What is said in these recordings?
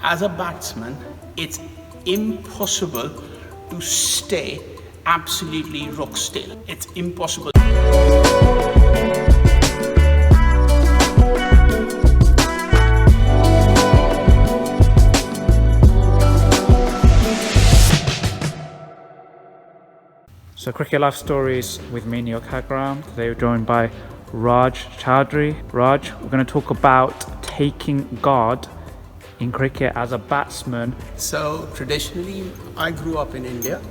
as a batsman, it's impossible to stay absolutely rock still. It's impossible. So Cricket Life Stories with me, Neel Khagram. Today we're joined by Raj Chaudhuri. Raj, we're going to talk about taking guard in cricket as a batsman. So traditionally, I grew up in India,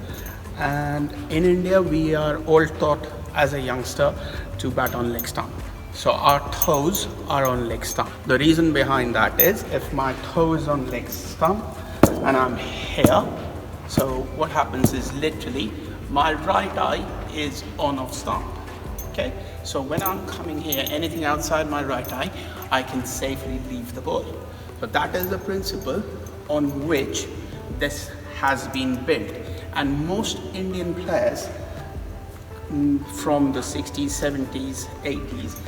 and in India we are all taught as a youngster to bat on leg stump. So our toes are on leg stump. The reason behind that is if my toe is on leg stump and I'm here, so what happens is literally my right eye is on off stump. Okay, so when I'm coming here, anything outside my right eye, I can safely leave the ball. So that is the principle on which this has been built. And most Indian players from the 60s, 70s, 80s,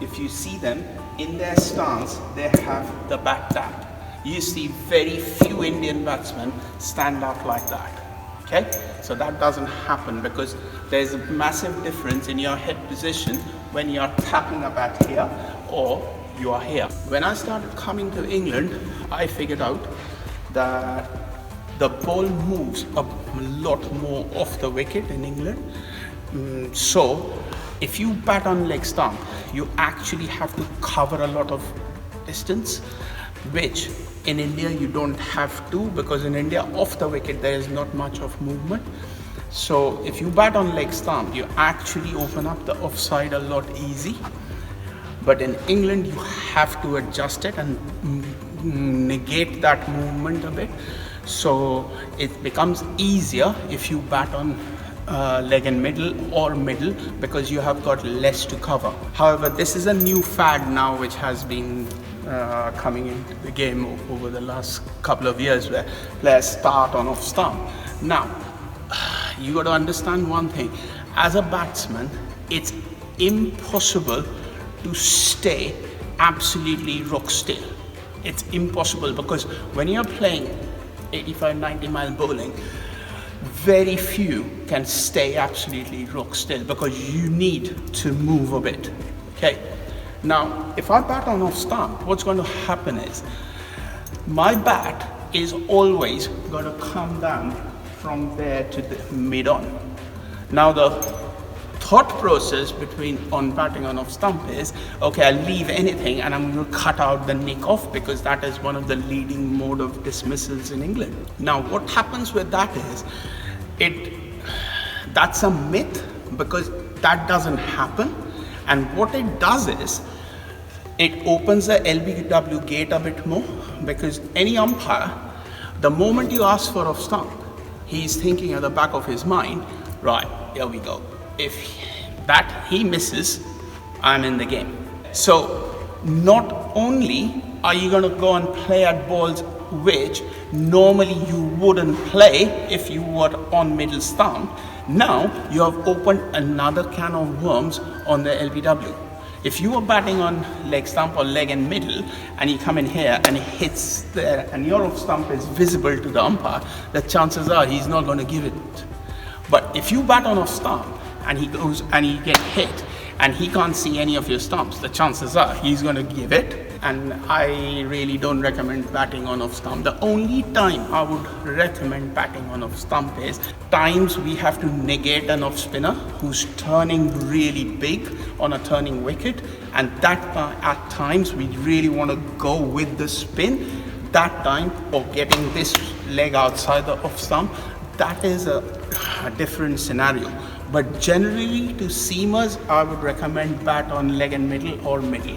if you see them in their stance, they have the bat tapped. You see very few Indian batsmen stand up like that. Okay, so that doesn't happen because there's a massive difference in your head position when you're tapping a bat here or you are here. When I started coming to England, I figured out that the ball moves a lot more off the wicket in England. So if you bat on leg stump, you actually have to cover a lot of distance, which in India you don't have to, because in India off the wicket there is not much of movement. So if you bat on leg stump, you actually open up the offside a lot easy. But in England you have to adjust it and negate that movement a bit. So it becomes easier if you bat on leg and middle or middle, because you have got less to cover. However, this is a new fad now which has been coming into the game over the last couple of years, where players start on off stump. Now, you got to understand one thing. As a batsman, it's impossible to stay absolutely rock still. It's impossible because when you're playing 85-90 mile bowling, very few can stay absolutely rock still because you need to move a bit. Okay. Now, if I bat on off stump, what's going to happen is my bat is always going to come down from there to the mid on. Now, the thought process between on batting on off stump is, okay, I'll leave anything and I'm going to cut out the nick off, because that is one of the leading mode of dismissals in England. Now, what happens with that is, that's a myth, because that doesn't happen. And what it does is, it opens the LBW gate a bit more, because any umpire, the moment you ask for off stump, he's thinking at the back of his mind, right, here we go. If that he misses, I'm in the game. So not only are you going to go and play at balls which normally you wouldn't play if you were on middle stump, now you have opened another can of worms on the LBW. If you were batting on leg stump or leg and middle, and you come in here and it hits there and your off stump is visible to the umpire, the chances are he's not going to give it. But if you bat on off stump and he goes and he get hit and he can't see any of your stumps, the chances are he's going to give it. And I really don't recommend batting on off stump. The only time I would recommend batting on off stump is times we have to negate an off spinner who's turning really big on a turning wicket, and that at times we really want to go with the spin. That time, or getting this leg outside the off stump, that is a different scenario. But generally to seamers, I would recommend bat on leg and middle or middle.